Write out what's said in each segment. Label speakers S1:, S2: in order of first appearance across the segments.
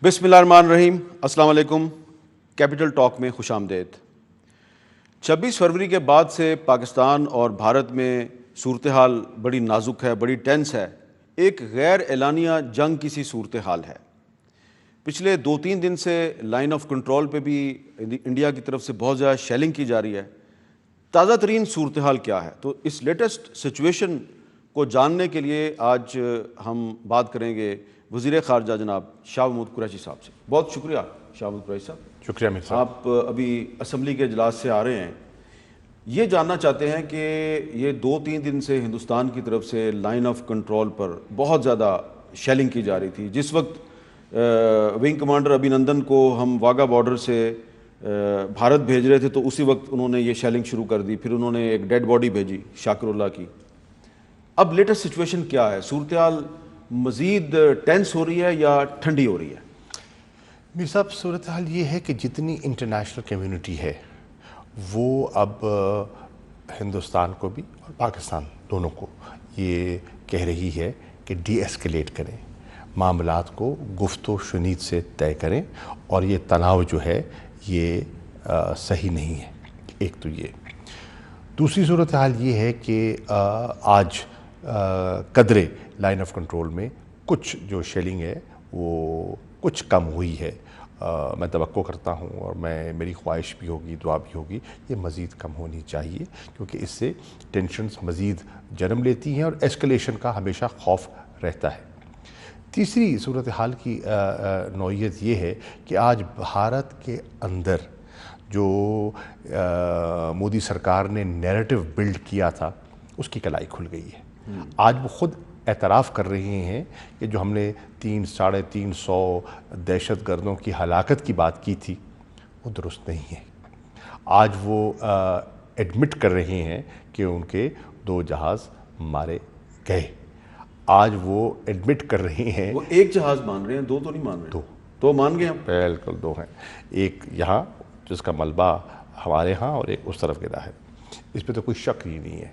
S1: بسم اللہ الرحمن الرحیم۔ السلام علیکم۔ کیپٹل ٹاک میں خوش آمدید۔ 26 فروری کے بعد سے پاکستان اور بھارت میں صورتحال بڑی نازک ہے، بڑی ٹینس ہے۔ ایک غیر اعلانیہ جنگ کی سی صورتحال ہے۔ پچھلے 2-3 دن سے لائن آف کنٹرول پہ بھی انڈیا کی طرف سے بہت زیادہ شیلنگ کی جا رہی ہے۔ تازہ ترین صورتحال کیا ہے؟ تو اس لیٹسٹ سچویشن کو جاننے کے لیے آج ہم بات کریں گے وزیر خارجہ جناب شاہ محمود قریشی صاحب سے۔ بہت شکریہ شاہ محمود قریشی صاحب۔
S2: شکریہ امیر صاحب۔
S1: آپ ابھی اسمبلی کے اجلاس سے آ رہے ہیں، یہ جاننا چاہتے ہیں کہ یہ 2-3 دن سے ہندوستان کی طرف سے لائن آف کنٹرول پر بہت زیادہ شیلنگ کی جا رہی تھی۔ جس وقت ونگ کمانڈر ابھی نندن کو ہم واگا بارڈر سے بھارت بھیج رہے تھے تو اسی وقت انہوں نے یہ شیلنگ شروع کر دی، پھر انہوں نے ایک ڈیڈ باڈی بھیجی شاکر اللہ کی۔ اب لیٹسٹ سچویشن کیا ہے؟ صورتحال مزید ٹینس ہو رہی ہے یا ٹھنڈی ہو رہی ہے؟
S2: امیر صاحب، صورتحال یہ ہے کہ جتنی انٹرنیشنل کمیونٹی ہے وہ اب ہندوستان کو بھی اور پاکستان دونوں کو یہ کہہ رہی ہے کہ ڈی ایسکیلیٹ کریں، معاملات کو گفت و شنید سے طے کریں، اور یہ تناؤ جو ہے یہ صحیح نہیں ہے۔ ایک تو یہ۔ دوسری صورتحال یہ ہے کہ آج قدرے لائن آف کنٹرول میں کچھ جو شیلنگ ہے وہ کچھ کم ہوئی ہے۔ میں توقع کرتا ہوں اور میری خواہش بھی ہوگی، دعا بھی ہوگی، یہ مزید کم ہونی چاہیے، کیونکہ اس سے ٹینشنز مزید جنم لیتی ہیں اور ایسکلیشن کا ہمیشہ خوف رہتا ہے۔ تیسری صورتحال کی نوعیت یہ ہے کہ آج بھارت کے اندر جو مودی سرکار نے نیریٹو بلڈ کیا تھا اس کی کلائی کھل گئی ہے۔ آج وہ خود اعتراف کر رہے ہیں کہ جو ہم نے 300-350 دہشت گردوں کی ہلاکت کی بات کی تھی وہ درست نہیں ہے۔ آج وہ ایڈمٹ کر رہے ہیں کہ ان کے 2 جہاز مارے گئے۔ آج وہ ایڈمٹ کر رہے ہیں،
S1: وہ ایک جہاز مان رہے ہیں، 2 تو نہیں مان رہے؟ 2 مان گئے ہم؟
S2: بالکل 2 ہیں، ایک یہاں جس کا ملبہ ہمارے ہاں اور ایک اس طرف گرا ہے، اس پہ تو کوئی شک ہی نہیں ہے۔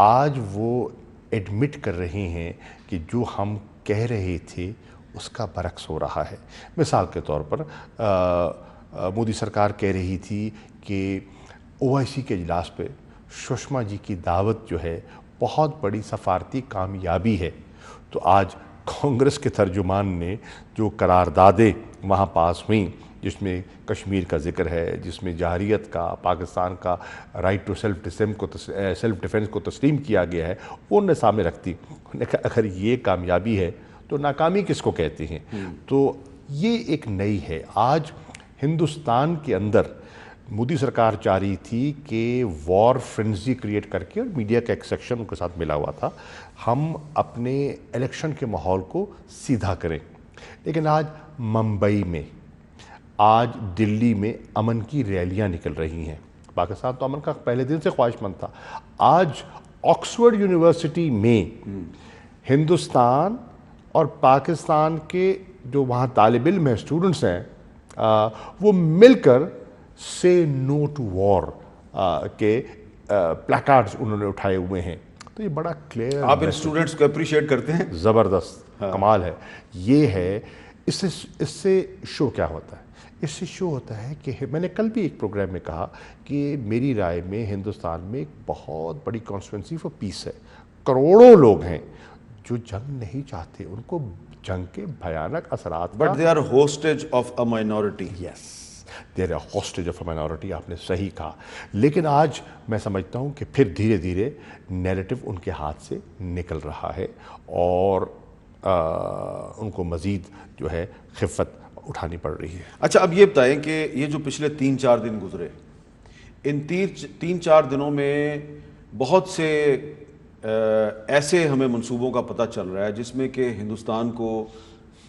S2: آج وہ ایڈمٹ کر رہے ہیں کہ جو ہم کہہ رہے تھے اس کا برعکس ہو رہا ہے۔ مثال کے طور پر مودی سرکار کہہ رہی تھی کہ OIC کے اجلاس پہ سشما جی کی دعوت جو ہے بہت بڑی سفارتی کامیابی ہے، تو آج کانگریس کے ترجمان نے جو قراردادیں وہاں پاس ہوئیں، جس میں کشمیر کا ذکر ہے، جس میں جارحیت کا، پاکستان کا رائٹ ٹو سیلف ڈیفنس کو تسلیم کیا گیا ہے، وہ انہوں نے سامنے رکھتی۔ انہوں نے کہا اگر یہ کامیابی ہے تو ناکامی کس کو کہتے ہیں؟ تو یہ ایک نئی ہے۔ آج ہندوستان کے اندر مودی سرکار چاہ رہی تھی کہ وار فرینزی کریٹ کر کے، اور میڈیا کا ایک سیکشن ان کے ساتھ ملا ہوا تھا، ہم اپنے الیکشن کے ماحول کو سیدھا کریں۔ لیکن آج ممبئی میں، آج دلی میں امن کی ریلیاں نکل رہی ہیں۔ پاکستان تو امن کا پہلے دن سے خواہش مند تھا۔ آج آکسفورڈ یونیورسٹی میں ہندوستان اور پاکستان کے جو وہاں طالب علم ہیں، اسٹوڈنٹس ہیں، وہ مل کر سے نو ٹو وار کے پلیکارڈز انہوں نے اٹھائے ہوئے ہیں۔ تو یہ بڑا کلیئر،
S1: آپ ان اسٹوڈنٹس کو اپریشیٹ کرتے ہیں؟
S2: زبردست، کمال ہے۔ یہ ہے، اس سے شو کیا ہوتا ہے؟ اس سے شو ہوتا ہے کہ میں نے کل بھی ایک پروگرام میں کہا کہ میری رائے میں ہندوستان میں ایک بہت بڑی کانسٹیٹوئنسی فار پیس ہے۔ کروڑوں لوگ ہیں جو جنگ نہیں چاہتے، ان کو جنگ کے بھیانک اثرات،
S1: but they are hostage of a minority.
S2: Yes, they are hostage of a minority, آپ نے صحیح کہا۔ لیکن آج میں سمجھتا ہوں کہ پھر دھیرے دھیرے نیریٹو ان کے ہاتھ سے نکل رہا ہے، اور ان کو مزید جو ہے خفت اٹھانی پڑ رہی ہے۔
S1: اچھا، اب یہ بتائیں کہ یہ جو پچھلے 3-4 دن گزرے، ان 3-4 دنوں میں بہت سے ایسے ہمیں منصوبوں کا پتہ چل رہا ہے جس میں کہ ہندوستان کو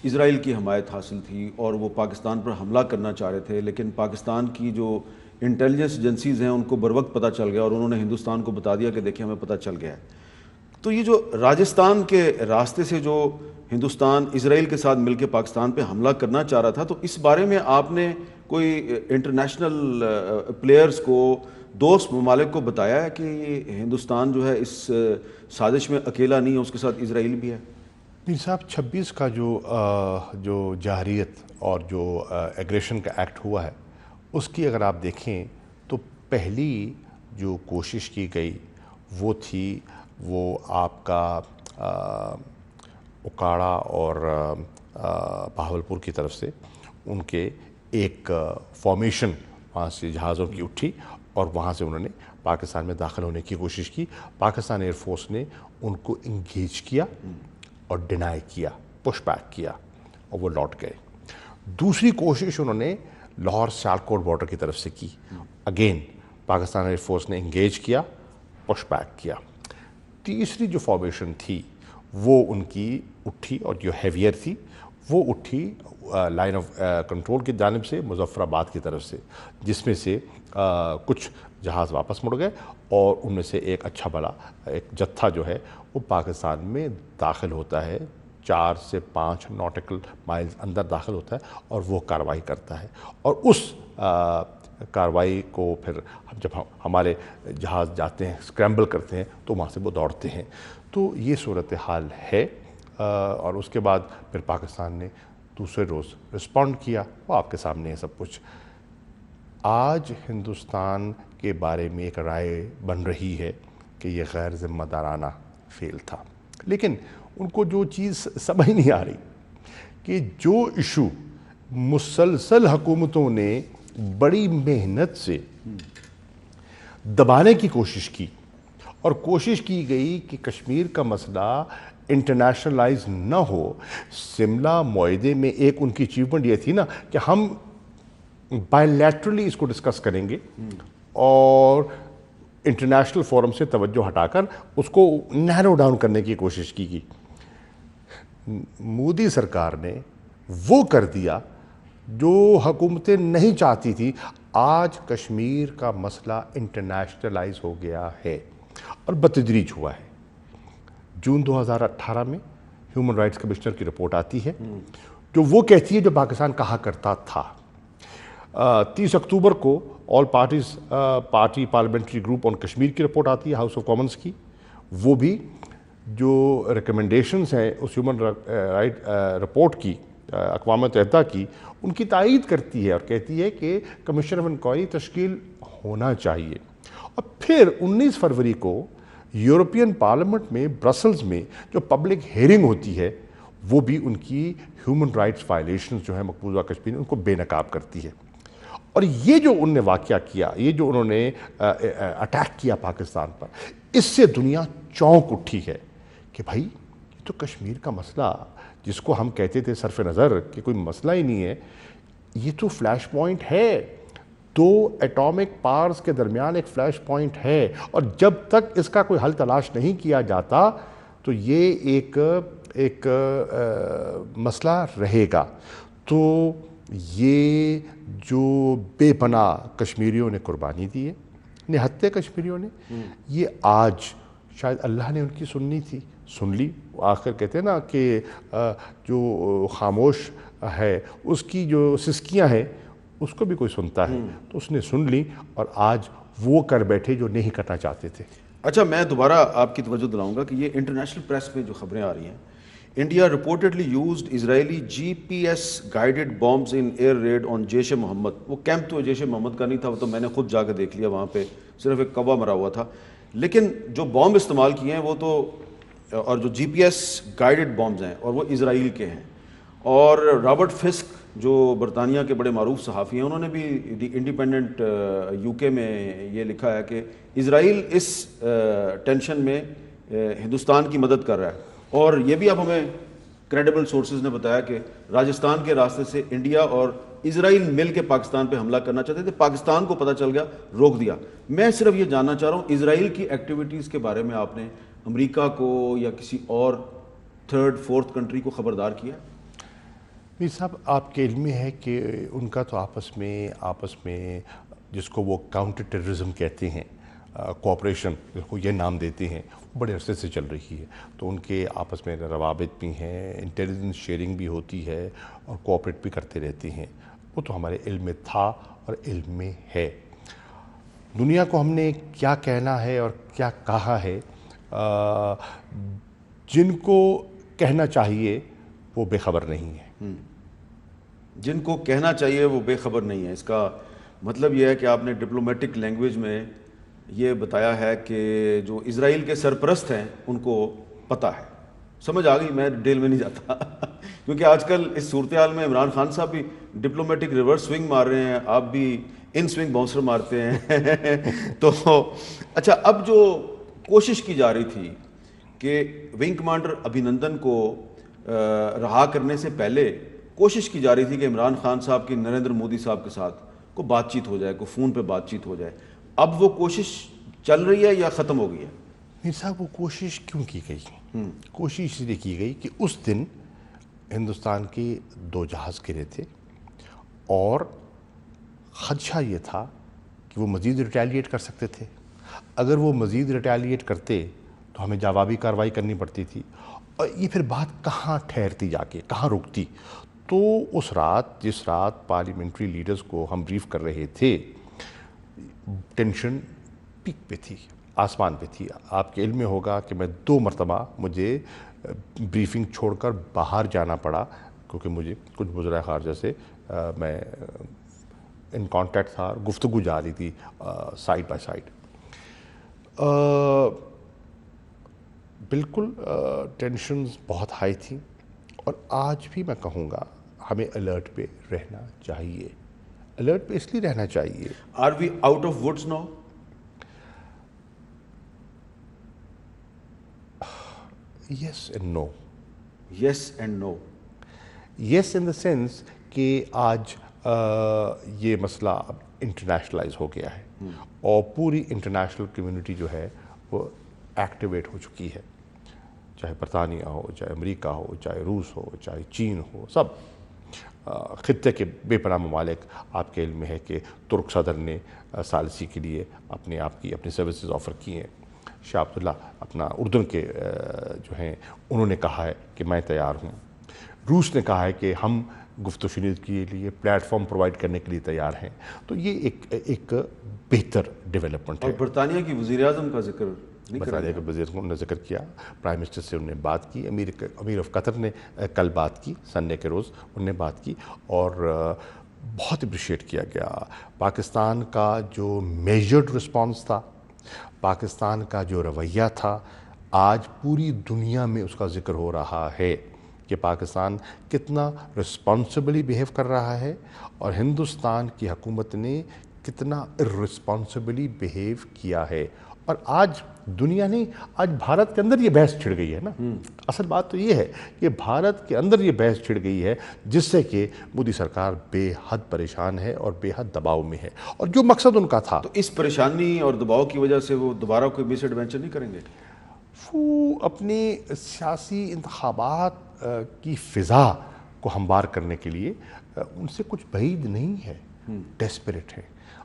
S1: اسرائیل کی حمایت حاصل تھی اور وہ پاکستان پر حملہ کرنا چاہ رہے تھے، لیکن پاکستان کی جو انٹیلیجنس ایجنسیز ہیں ان کو بروقت پتہ چل گیا اور انہوں نے ہندوستان کو بتا دیا کہ دیکھیں ہمیں پتہ چل گیا ہے۔ تو یہ جو راجستھان کے راستے سے جو ہندوستان اسرائیل کے ساتھ مل کے پاکستان پہ حملہ کرنا چاہ رہا تھا، تو اس بارے میں آپ نے کوئی انٹرنیشنل پلیئرز کو، دوست ممالک کو بتایا ہے کہ ہندوستان جو ہے اس سازش میں اکیلا نہیں ہے، اس کے ساتھ اسرائیل بھی ہے؟
S2: میر صاحب 26 کا جو جارحیت اور جو ایگریشن کا ایکٹ ہوا ہے اس کی اگر آپ دیکھیں تو پہلی جو کوشش کی گئی وہ تھی وہ آپ کا اکاڑا اور بہاولپور کی طرف سے ان کے ایک فارمیشن وہاں سے جہازوں کی اٹھی اور وہاں سے انہوں نے پاکستان میں داخل ہونے کی کوشش کی. پاکستان ایئر فورس نے ان کو انگیج کیا اور ڈینائی کیا, پش بیک کیا اور وہ لوٹ گئے. دوسری کوشش انہوں نے لاہور سیالکوٹ بارڈر کی طرف سے کی. اگین پاکستان ایئر فورس نے انگیج کیا, پش بیک کیا. تیسری جو فارمیشن تھی وہ ان کی اٹھی اور جو ہیویئر تھی وہ اٹھی لائن آف کنٹرول کی جانب سے مظفر آباد کی طرف سے, جس میں سے کچھ جہاز واپس مڑ گئے اور ان میں سے ایک اچھا بڑا ایک جتھا جو ہے وہ پاکستان میں داخل ہوتا ہے, 4 سے 5 ناٹیکل مائلز اندر داخل ہوتا ہے اور وہ کارروائی کرتا ہے. اور اس کارروائی کو پھر جب ہمارے جہاز جاتے ہیں اسکریمبل کرتے ہیں تو وہاں سے وہ دوڑتے ہیں. تو یہ صورتحال ہے. اور اس کے بعد پھر پاکستان نے دوسرے روز رسپونڈ کیا, وہ آپ کے سامنے ہے سب کچھ. آج ہندوستان کے بارے میں ایک رائے بن رہی ہے کہ یہ غیر ذمہ دارانہ فیل تھا, لیکن ان کو جو چیز سمجھ نہیں آ رہی کہ جو ایشو مسلسل حکومتوں نے بڑی محنت سے دبانے کی کوشش کی اور کوشش کی گئی کہ کشمیر کا مسئلہ انٹرنیشنلائز نہ ہو. شملہ معاہدے میں ایک ان کی اچیومنٹ یہ تھی نا کہ ہم بائیلیٹرلی اس کو ڈسکس کریں گے اور انٹرنیشنل فورم سے توجہ ہٹا کر اس کو نیرو ڈاؤن کرنے کی کوشش کی گئی. مودی سرکار نے وہ کر دیا جو حکومتیں نہیں چاہتی تھی. آج کشمیر کا مسئلہ انٹرنیشنلائز ہو گیا ہے اور بتدریج ہوا ہے. جون 2018 میں ہیومن رائٹس کمشنر کی رپورٹ آتی ہے جو وہ کہتی ہے جو پاکستان کہا کرتا تھا. 30 اکتوبر کو آل party parliamentary group on Kashmir کی رپورٹ آتی ہے ہاؤس آف کامنس کی. وہ بھی جو ریکمنڈیشنز ہیں اس ہیومن رائٹ رپورٹ کی اقوام متحدہ کی, ان کی تائید کرتی ہے اور کہتی ہے کہ کمیشن آف انکوائری تشکیل ہونا چاہیے. اور پھر 19 فروری کو یورپین پارلیمنٹ میں برسلز میں جو پبلک ہیئرنگ ہوتی ہے وہ بھی ان کی ہیومن رائٹس وائلیشنز جو ہیں مقبوضہ کشمیر ان کو بے نقاب کرتی ہے. اور یہ جو انہوں نے واقعہ کیا, یہ جو انہوں نے اٹیک کیا پاکستان پر, اس سے دنیا چونک اٹھی ہے کہ بھائی یہ تو کشمیر کا مسئلہ جس کو ہم کہتے تھے صرف نظر کہ کوئی مسئلہ ہی نہیں ہے, یہ تو فلیش پوائنٹ ہے. 2 ایٹامک پاورز کے درمیان ایک فلیش پوائنٹ ہے اور جب تک اس کا کوئی حل تلاش نہیں کیا جاتا تو یہ ایک مسئلہ رہے گا. تو یہ جو بے پناہ کشمیریوں نے قربانی دی ہے, نہتے کشمیریوں نے, یہ آج شاید اللہ نے ان کی سننی تھی, سن لی. آخر کہتے ہیں نا کہ جو خاموش ہے اس کی جو سسکیاں ہیں اس کو بھی کوئی سنتا ہے, تو اس نے سن لی اور آج وہ کر بیٹھے جو نہیں کرنا چاہتے تھے.
S1: اچھا, میں دوبارہ آپ کی توجہ دلاؤں گا کہ یہ انٹرنیشنل پریس میں جو خبریں آ رہی ہیں, India reportedly used Israeli GPS guided bombs in air raid on Jaish Muhammad. وہ کیمپ تو جیش محمد کا نہیں تھا, وہ تو میں نے خود جا کے دیکھ لیا, وہاں پہ صرف ایک کوا مرا ہوا تھا. لیکن جو بامب استعمال کیے ہیں وہ تو, اور جو GPS گائیڈڈ بامبز ہیں اور وہ اسرائیل کے ہیں. اور رابرٹ فسک جو برطانیہ کے بڑے معروف صحافی ہیں, انہوں نے بھی دی انڈیپینڈنٹ UK میں یہ لکھا ہے کہ اسرائیل اس ٹینشن میں ہندوستان کی مدد کر رہا ہے. اور یہ بھی اب ہمیں کریڈیبل سورسز نے بتایا کہ راجستھان کے راستے سے انڈیا اور اسرائیل مل کے پاکستان پہ حملہ کرنا چاہتے تھے. پاکستان کو پتہ چل گیا, روک دیا. میں صرف یہ جاننا چاہ رہا ہوں اسرائیل کی ایکٹیویٹیز کے بارے میں آپ نے امریکہ کو یا کسی اور 3rd 4th کنٹری کو خبردار کیا؟
S2: میر صاحب, آپ کے علم میں ہے کہ ان کا تو آپس میں جس کو وہ کاؤنٹر ٹیررزم کہتے ہیں, کوآپریشن جس کو یہ نام دیتے ہیں, بڑے عرصے سے چل رہی ہے. تو ان کے آپس میں روابط بھی ہیں, انٹیلیجنس شیئرنگ بھی ہوتی ہے اور کوآپریٹ بھی کرتے رہتے ہیں. وہ تو ہمارے علم میں تھا اور علم میں ہے. دنیا کو ہم نے کیا کہنا ہے اور کیا کہا ہے, جن کو کہنا چاہیے وہ بے خبر نہیں ہے.
S1: جن کو کہنا چاہیے وہ بے خبر نہیں ہے. اس کا مطلب یہ ہے کہ آپ نے ڈپلومیٹک لینگویج میں یہ بتایا ہے کہ جو اسرائیل کے سرپرست ہیں ان کو پتہ ہے. سمجھ آ گئی, میں ڈیل میں نہیں جاتا کیونکہ آج کل اس صورتحال میں عمران خان صاحب بھی ڈپلومیٹک ریورس سوئنگ مار رہے ہیں, آپ بھی ان سوئنگ باؤنسر مارتے ہیں تو اچھا, اب جو کوشش کی جا رہی تھی کہ ونگ کمانڈر ابھینندن کو رہا کرنے سے پہلے کوشش کی جا رہی تھی کہ عمران خان صاحب کی نریندر مودی صاحب کے ساتھ کو بات چیت ہو جائے, کو فون پہ بات چیت ہو جائے, اب وہ کوشش چل رہی ہے یا ختم ہو گئی ہے؟
S2: میر صاحب وہ کوشش کیوں کی گئی؟ کوشش اس لیے کی گئی کہ اس دن ہندوستان کے 2 جہاز گرے تھے اور خدشہ یہ تھا کہ وہ مزید ریٹیلیٹ کر سکتے تھے. اگر وہ مزید ریٹیلیٹ کرتے تو ہمیں جوابی کارروائی کرنی پڑتی تھی, اور یہ پھر بات کہاں ٹھہرتی جا کے, کہاں رکتی. تو اس رات, جس رات پارلیمنٹری لیڈرز کو ہم بریف کر رہے تھے, ٹینشن پیک پہ تھی, آسمان پہ تھی. آپ کے علم میں ہوگا کہ میں 2 مرتبہ مجھے بریفنگ چھوڑ کر باہر جانا پڑا کیونکہ مجھے کچھ وزرائے خارجہ سے میں ان کانٹیکٹ تھا, گفتگو جا رہی تھی سائڈ بائی سائڈ. بالکل ٹینشنز بہت ہائی تھیں, اور آج بھی میں کہوں گا ہمیں الرٹ پہ رہنا چاہیے. الرٹ پہ اس لیے رہنا چاہیے.
S1: Are we out of woods now?
S2: Yes and no.
S1: Yes and no.
S2: Yes in the sense کہ آج یہ مسئلہ اب انٹرنیشنلائز ہو گیا ہے, اور پوری انٹرنیشنل کمیونٹی جو ہے وہ ایکٹیویٹ ہو چکی ہے, چاہے برطانیہ ہو, چاہے امریکہ ہو, چاہے روس ہو, چاہے چین ہو. سب خطے کے بے پناہ ممالک, آپ کے علم میں ہے کہ ترک صدر نے ثالثی کے لیے اپنی سروسز آفر کی ہیں. شاہ عبداللہ اپنا اردن کے جو ہیں انہوں نے کہا ہے کہ میں تیار ہوں. روس نے کہا ہے کہ ہم گفت و شنید کے لیے پلیٹ فارم پرووائڈ کرنے کے لیے تیار ہیں. تو یہ ایک بہتر ڈیولپمنٹ ہے.
S1: اور برطانیہ کی وزیر اعظم کا ذکر
S2: برطانیہ کے وزیر اعظم نے ذکر کیا, پرائم منسٹر سے انہوں نے بات کی, امیر آف قطر نے کل بات کی, سنڈے کے روز انہوں نے بات کی, اور بہت اپریشیٹ کیا گیا. پاکستان کا جو میجرڈ رسپانس تھا, پاکستان کا جو رویہ تھا, آج پوری دنیا میں اس کا ذکر ہو رہا ہے کہ پاکستان کتنا رسپانسبلی بیہیو کر رہا ہے, اور ہندوستان کی حکومت نے کتنا ارسپانسبلی بیہیو کیا ہے. اور آج دنیا نہیں, آج بھارت کے اندر یہ بحث چھڑ گئی ہے نا. اصل بات تو یہ ہے کہ بھارت کے اندر یہ بحث چھڑ گئی ہے, جس سے کہ مودی سرکار بے حد پریشان ہے اور بے حد دباؤ میں ہے, اور جو مقصد ان کا تھا.
S1: تو اس پریشانی اور دباؤ کی وجہ سے وہ دوبارہ کوئی مس ایڈوینچر نہیں کریں گے؟
S2: وہ اپنی سیاسی انتخابات کی فضا کو ہموار کرنے کے لیے ان سے کچھ بعید نہیں ہے, ڈیسپریٹ ہے.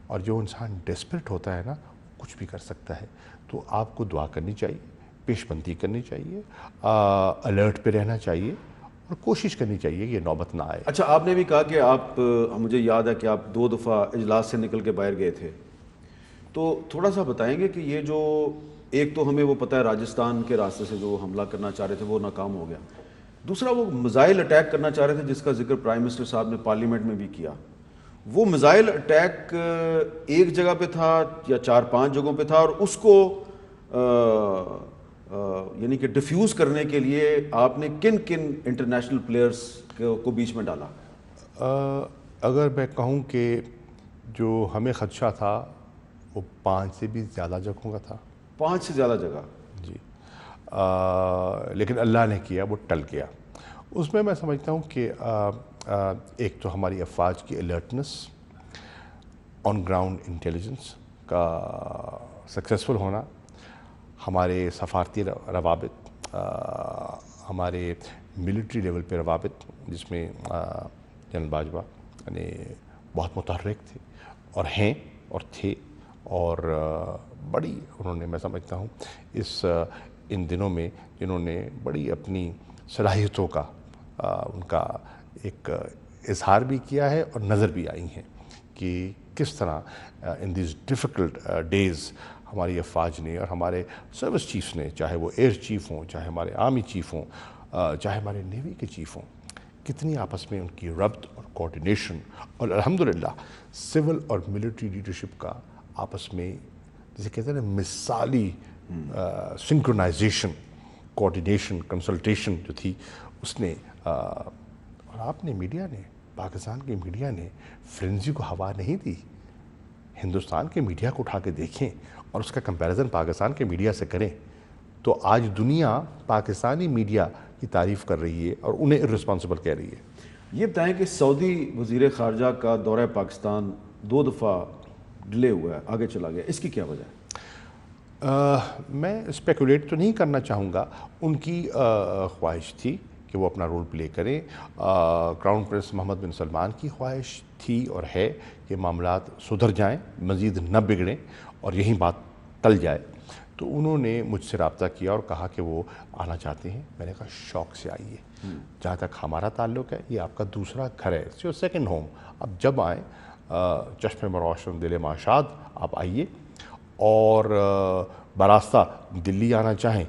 S2: اور جو انسان ڈیسپریٹ ہوتا ہے نا, کچھ بھی کر سکتا ہے. تو آپ کو دعا کرنی چاہیے, پیش بندی کرنی چاہیے, الرٹ پہ رہنا چاہیے, اور کوشش کرنی چاہیے کہ یہ نوبت نہ آئے.
S1: اچھا, آپ نے بھی کہا کہ آپ, مجھے یاد ہے کہ آپ 2 دفعہ اجلاس سے نکل کے باہر گئے تھے, تو تھوڑا سا بتائیں گے کہ یہ جو ایک تو ہمیں وہ پتہ ہے راجستھان کے راستے سے جو حملہ کرنا چاہ رہے تھے وہ ناکام ہو گیا, دوسرا وہ میزائل اٹیک کرنا چاہ رہے تھے جس کا ذکر پرائم منسٹر صاحب نے پارلیمنٹ میں بھی کیا. وہ میزائل اٹیک ایک جگہ پہ تھا یا 4-5 جگہوں پہ تھا, اور اس کو یعنی کہ ڈیفیوز کرنے کے لیے آپ نے کن انٹرنیشنل پلیئرز کو بیچ میں ڈالا؟
S2: اگر میں کہوں کہ جو ہمیں خدشہ تھا وہ 5 سے بھی زیادہ جگہوں کا تھا.
S1: 5 سے زیادہ جگہ؟
S2: جی. لیکن اللہ نے کیا, وہ ٹل گیا. اس میں سمجھتا ہوں کہ ایک تو ہماری افواج کی الرٹنس, آن گراؤنڈ انٹیلیجنس کا سکسیسفل ہونا, ہمارے سفارتی روابط, ہمارے ملٹری لیول پہ روابط, جس میں جنرل باجوہ نے بہت متحرک تھے اور ہیں اور تھے, اور بڑی انہوں نے, میں سمجھتا ہوں ان دنوں میں جنہوں نے بڑی اپنی صلاحیتوں کا ان کا ایک اظہار بھی کیا ہے, اور نظر بھی آئی ہیں کہ کس طرح ان دیز ڈیفیکلٹ ڈیز ہماری افواج نے اور ہمارے سروس چیفs نے, چاہے وہ ایئر چیف ہوں, چاہے ہمارے آرمی چیف ہوں, چاہے ہمارے نیوی کے چیف ہوں، کتنی آپس میں ان کی ربط اور کوارڈینیشن، اور الحمدللہ سول اور ملٹری لیڈرشپ کا آپس میں جسے کہتے ہیں نا مثالی سنکرونائزیشن، کوارڈینیشن، کنسلٹیشن جو تھی اس نے اور آپ نے میڈیا نے، پاکستان کے میڈیا نے فرنزی کو ہوا نہیں دی. ہندوستان کے میڈیا کو اٹھا کے دیکھیں اور اس کا کمپیریزن پاکستان کے میڈیا سے کریں تو آج دنیا پاکستانی میڈیا کی تعریف کر رہی ہے اور انہیں irresponsible کہہ رہی ہے.
S1: یہ بتائیں کہ سعودی وزیر خارجہ کا دورہ پاکستان 2 دفعہ ڈیلے ہوا ہے، آگے چلا گیا، اس کی کیا وجہ ہے؟
S2: میں اسپیکولیٹ تو نہیں کرنا چاہوں گا. ان کی خواہش تھی کہ وہ اپنا رول پلے کریں. کراؤن پرنس محمد بن سلمان کی خواہش تھی اور ہے کہ معاملات سدھر جائیں، مزید نہ بگڑیں اور یہی بات ٹل جائے. تو انہوں نے مجھ سے رابطہ کیا اور کہا کہ وہ آنا چاہتے ہیں. میں نے کہا شوق سے آئیے. جہاں تک ہمارا تعلق ہے یہ آپ کا دوسرا گھر ہے، اٹس یور سیکنڈ ہوم. اب جب آئیں چشم روشن دل ماشاد آپ آئیے، اور براستہ دلی آنا چاہیں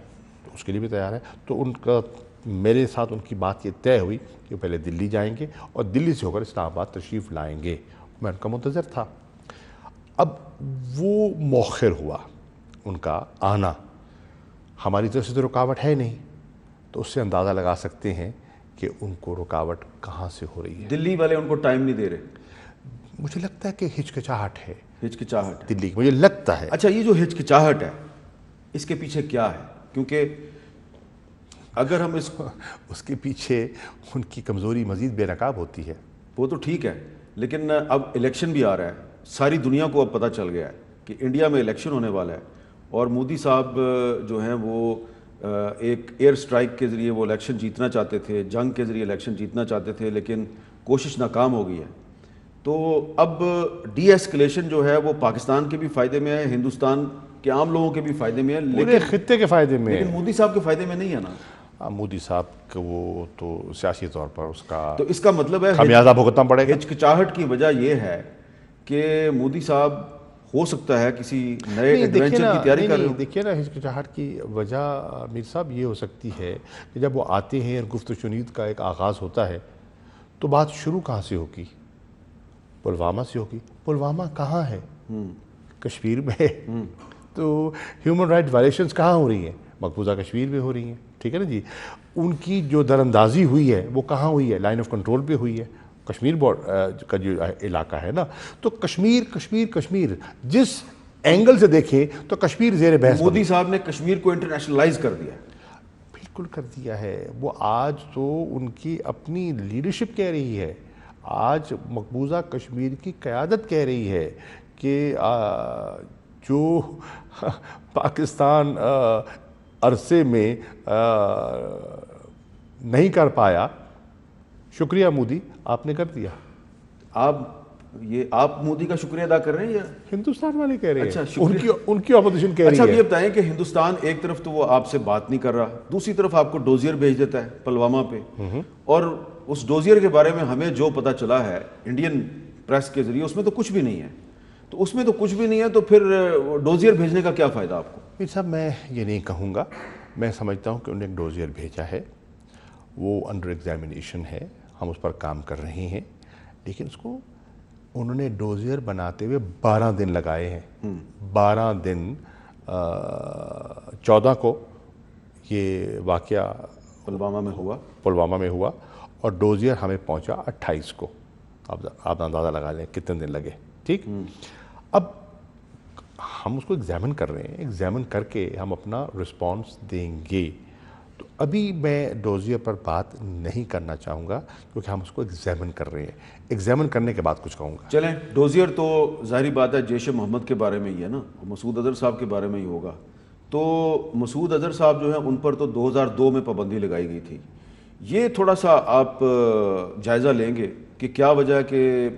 S2: تو اس کے لیے بھی تیار ہے. تو ان کا میرے ساتھ ان کی بات یہ طے ہوئی کہ وہ پہلے دلی جائیں گے اور دلی سے ہو کر اسلام آباد تشریف لائیں گے. میں ان کا منتظر تھا. اب وہ مؤخر ہوا ان کا آنا، ہماری طرف سے تو رکاوٹ ہے نہیں، تو اس سے اندازہ لگا سکتے ہیں کہ ان کو رکاوٹ کہاں سے ہو رہی ہے.
S1: دلی والے ان کو ٹائم نہیں دے رہے؟
S2: مجھے لگتا ہے کہ ہچکچاہٹ ہے.
S1: ہچکچاہٹ
S2: دلی کی مجھے لگتا ہے.
S1: اچھا، یہ جو ہچکچاہٹ ہے اس کے پیچھے کیا ہے؟ کیونکہ اگر ہم
S2: اس کے پیچھے ان کی کمزوری مزید بے نقاب ہوتی ہے.
S1: وہ تو ٹھیک ہے، لیکن اب الیکشن بھی آ رہا ہے، ساری دنیا کو اب پتہ چل گیا ہے کہ انڈیا میں الیکشن ہونے والا ہے، اور مودی صاحب جو ہیں وہ ایک ایئر سٹرائک کے ذریعے وہ الیکشن جیتنا چاہتے تھے، جنگ کے ذریعے الیکشن جیتنا چاہتے تھے، لیکن کوشش ناکام ہو گئی ہے. تو اب ڈی ایسکلیشن جو ہے وہ پاکستان کے بھی فائدے میں ہے، ہندوستان کے عام لوگوں کے بھی فائدے میں ہے،
S2: پورے خطے کے فائدے میں.
S1: لیکن مودی صاحب کے فائدے میں نہیں ہے نا.
S2: مودی صاحب کو وہ تو سیاسی طور پر اس کا
S1: تو اس کا مطلب ہے
S2: خمیازہ بھگتنا پڑے گا.
S1: ہچکچاہٹ کی وجہ یہ ہے کہ مودی صاحب ہو سکتا ہے کسی نئے ایڈونچر کی تیاری کر رہے ہوں.
S2: دیکھیے نا، ہچکچاہٹ کی وجہ میر صاحب یہ ہو سکتی ہے کہ جب وہ آتے ہیں اور گفت و شنید کا ایک آغاز ہوتا ہے تو بات شروع کہاں سے ہوگی؟ پلوامہ سے ہوگی. پلوامہ کہاں ہے؟ کشمیر میں ہے. تو ہیومن رائٹ وائلیشنز کہاں ہو رہی ہیں؟ مقبوضہ کشمیر میں ہو رہی ہیں. ٹھیک ہے نا جی. ان کی جو در اندازی ہوئی ہے وہ کہاں ہوئی ہے؟ لائن آف کنٹرول پہ ہوئی ہے. کشمیر کا جو علاقہ ہے نا، تو کشمیر کشمیر کشمیر جس اینگل سے دیکھیں تو کشمیر زیر بحث.
S1: مودی صاحب نے کشمیر کو انٹرنیشنلائز کر دیا.
S2: بالکل کر دیا ہے. وہ آج تو ان کی اپنی لیڈرشپ کہہ رہی ہے، آج مقبوضہ کشمیر کی قیادت کہہ رہی ہے کہ جو پاکستان عرصے میں نہیں کر پایا، شکریہ مودی آپ نے کر دیا.
S1: آپ مودی کا شکریہ ادا کر رہے ہیں یا
S2: ہندوستان والے کہہ رہے ہیں؟
S1: اچھا،
S2: ان کی اپوزیشن کہہ رہی ہے.
S1: اچھا، یہ بتائیں کہ ہندوستان ایک طرف تو وہ آپ سے بات نہیں کر رہا، دوسری طرف آپ کو ڈوزیئر بھیج دیتا ہے پلوامہ پہ، اور اس ڈوزیئر کے بارے میں ہمیں جو پتہ چلا ہے انڈین پریس کے ذریعے اس میں تو کچھ بھی نہیں ہے. تو اس میں تو کچھ بھی نہیں ہے تو پھر ڈوزیئر بھیجنے کا کیا فائدہ آپ کو؟
S2: میر صاحب میں یہ نہیں کہوں گا. میں سمجھتا ہوں کہ انہوں نے ایک ڈوزیئر بھیجا ہے، وہ انڈر ایگزامینیشن ہے، ہم اس پر کام کر رہے ہیں. لیکن اس کو انہوں نے ڈوزیئر بناتے ہوئے 12 دن لگائے ہیں. 12 دن. 14 کو یہ واقعہ پلوامہ میں ہوا اور ڈوزیئر ہمیں پہنچا 28 کو. آپ اندازہ لگا لیں کتنے دن لگے. ٹھیک. اب ہم اس کو ایگزامن کر رہے ہیں، ایگزامن کر کے ہم اپنا رسپانس دیں گے. تو ابھی میں ڈوزیئر پر بات نہیں کرنا چاہوں گا کیونکہ ہم اس کو ایگزامن کر رہے ہیں. ایگزامن کرنے کے بعد کچھ کہوں گا.
S1: چلیں، ڈوزیئر تو ظاہری بات ہے جیش محمد کے بارے میں ہی ہے نا، مسعود اظہر صاحب کے بارے میں ہی ہوگا. تو مسعود اظہر صاحب جو ہیں ان پر تو 2002 میں پابندی لگائی گئی تھی. یہ تھوڑا سا آپ جائزہ لیں گے کہ کیا وجہ ہے کہ